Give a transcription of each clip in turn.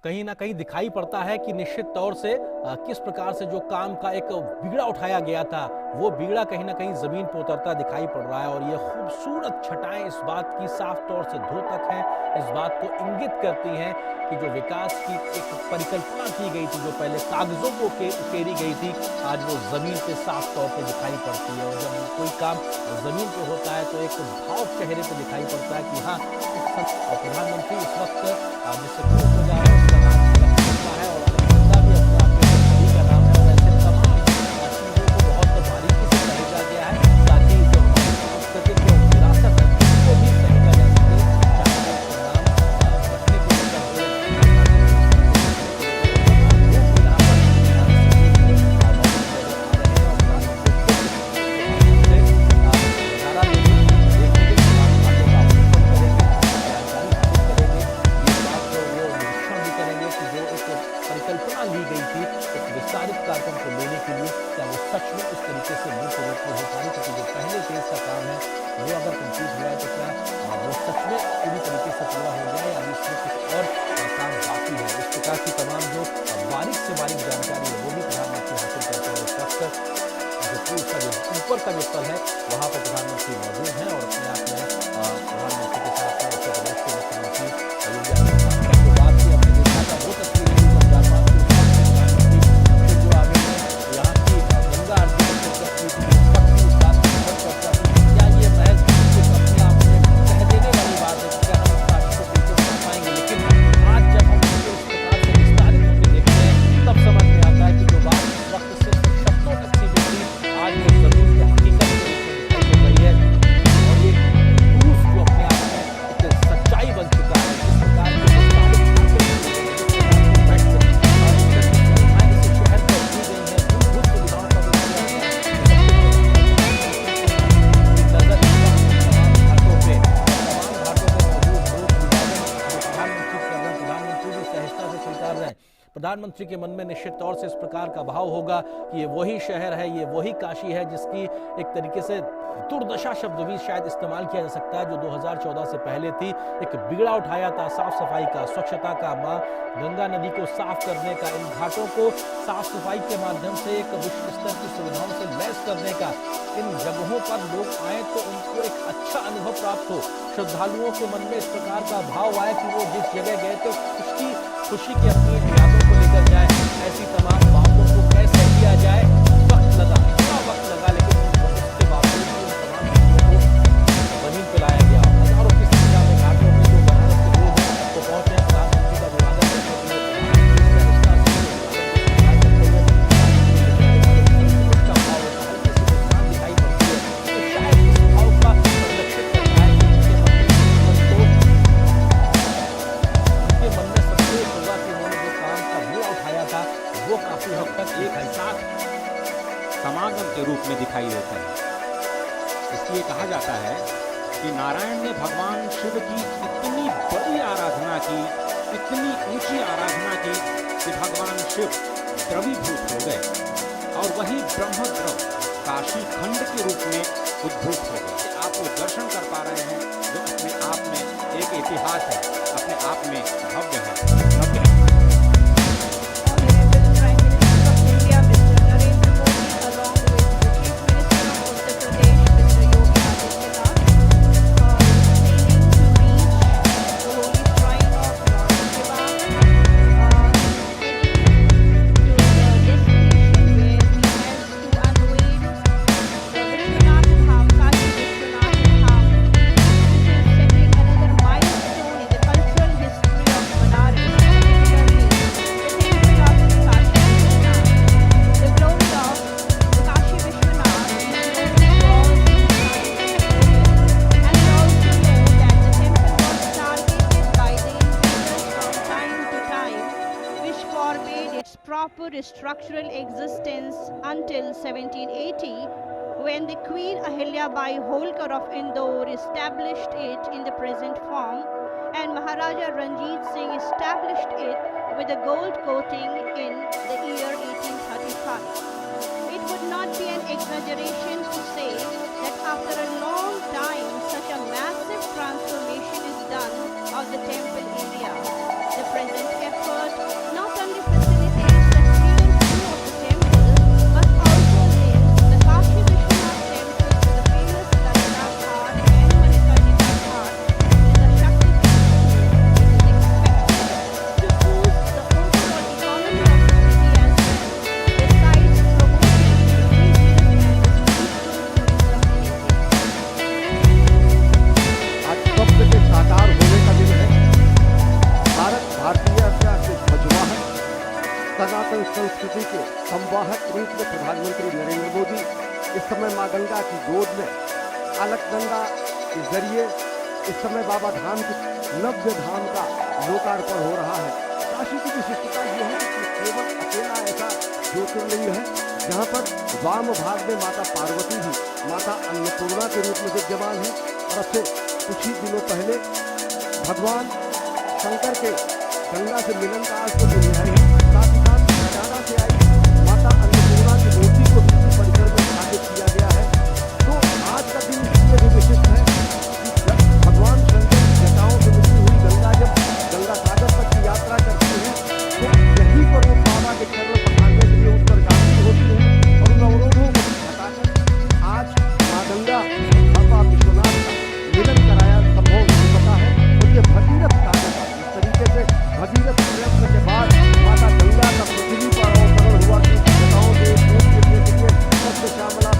कहीं ना कहीं दिखाई पड़ता है कि निश्चित तौर से किस प्रकार से जो काम का एक बीड़ा उठाया गया था वो बीड़ा कहीं ना कहीं जमीन पर उतरता दिखाई पड़ रहा है। और ये खूबसूरत छटाएं इस बात की साफ तौर से द्योतक हैं, इस बात को इंगित करती हैं कि जो विकास की एक परिकल्पना की गई थी, जो पहले कागजों को उकेरी गई थी, आज वो जमीन पे साफ तौर पे दिखाई पड़ती है। और जब कोई काम जमीन पे होता है तो एक भाव चेहरे पे दिखाई पड़ता है कि हाँ, प्रधानमंत्री इस वक्त जिससे जा रहे हैं उसका नाम अलग है और अलग भी अपने आप में सभी का नाम है। और ऐसे तमाम चीजों को बहुत बारीकी से सहेजा गया है ताकि जो हमारी सांस्कृतिक विरासत है उसको भी सहेजा जा सके, चाहे नाम रखने को परिकल्पना ली गई थी एक विस्तारित कार्यक्रम को लेने के लिए, क्या वो सच में उस तरीके से मूल रूप में हो पाई? क्योंकि जो पहले फेज का काम है वो अगर कंप्लीट हुआ है तो क्या वो सच में पूरी तरीके से पूरा हो गया या इसमें कुछ और काम बाकी है? इस प्रकार की तमाम जो बारीक से बारीक जानकारी है वो भी प्रधानमंत्री हासिल करते हैं। इस वक्त जो पुल का जो ऊपर का जो स्थल है वहाँ पर प्रधानमंत्री मौजूद हैं और अपने आप में प्रधानमंत्री के साथ उत्तर प्रदेश के मुख्यमंत्री योगी आदित्यनाथ जो बात की अपने देखा था वो तस्वीर प्रधानमंत्री के मन में निश्चित तौर से इस प्रकार का भाव होगा कि ये वही शहर है, ये वही काशी है जिसकी एक तरीके से दुर्दशा शब्द भी शायद इस्तेमाल किया जा सकता है, जो 2014 से पहले थी। एक बिगड़ा उठाया था साफ सफाई का, स्वच्छता का, मां गंगा नदी को साफ करने का, इन घाटों को साफ सफाई के माध्यम से एक विश्व स्तर की सुविधाओं से लैस करने का। इन जगहों पर लोग आए तो उनको एक अच्छा अनुभव प्राप्त हो, श्रद्धालुओं के मन में इस प्रकार का भाव आए कि वो जिस जगह गए तो उसकी खुशी की अपनी यादों को लेकर जाए। ऐसी तमाम बातों को कैसे किया जाए, वक्त लगा, थोड़ा वक्त लगा, लेकिन उसके बावजूद भी उन तमाम चीजों को जमीन पे लाया गया। हजारों की संख्या में घाटों में जो बनारस के लोग हैं वो पहुंचे, प्रधानमंत्री का अभिवादन करने के लिए दिखाई पड़ती है। तो शायद इस भाव का संरक्षित करना है कि उनके मन में वो काफी हद तक एक साथ समागम के रूप में दिखाई देता है। इसलिए कहा जाता है कि नारायण ने भगवान शिव की इतनी बड़ी आराधना की, इतनी ऊंची आराधना की कि भगवान शिव द्रवीभूत हो गए और वही ब्रह्मद्रव काशी खंड के रूप में उद्भूत हो गए। आप वो दर्शन कर पा रहे हैं जो अपने आप में एक इतिहास है, अपने आप में भव्य है। proper structural existence until 1780, when the Queen Ahilyabai Holkar of Indore established it in the present form, and Maharaja Ranjit Singh established it with a gold coating in the year 1835. It would not be an exaggeration to say that after a long time, such a massive transformation is done of the temple area. The present effort संस्कृति के संवाहक रूप में प्रधानमंत्री नरेंद्र मोदी इस समय मां गंगा की गोद में अलकनंदा के जरिए इस समय बाबा धाम के नव्य धाम का लोकार्पण हो रहा है। काशी की विशिष्टता यह है कि केवल अकेला ऐसा ज्योतिर्लिंग है जहाँ पर वाम भाग में माता पार्वती भी माता अन्नपूर्णा के रूप में विद्यमान है। और अब से कुछ ही दिनों पहले भगवान शंकर के गंगा से मिलन का आज तो दुनिया है, साथ ही साथ हरियाणा से आई माता अन्नपूर्णा की मूर्ति को भी परिसर में स्थापित किया गया है। तो आज का दिन इसलिए भी विशिष्ट है कि भगवान शंकर की जटाओं से मिली हुई गंगा जब गंगा सागर तक की यात्रा करती है तो यहीं पर वो बाबा के चरण पखारने के लिए उत्तरगामी होती है और उन अवरोधों को हटाकर आज मां गंगा बाबा विश्वनाथ का मिलन कराया संभव नहीं पता है। और ये भगीरथ कार्य था। इस तरीके से भगीरथ प्रयत्न के बाद माता गंगा का पृथ्वी पर अवतरण हुआ कि जटाओं से दूध के लिए सबसे श्यामला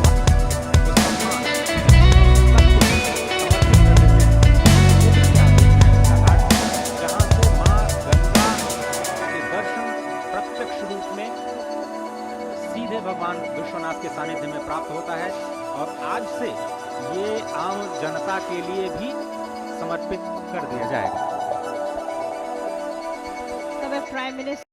भगवान विश्वनाथ के सानिध्य में प्राप्त होता है और आज से ये आम जनता के लिए भी समर्पित कर दिया जाएगा। Prime Minister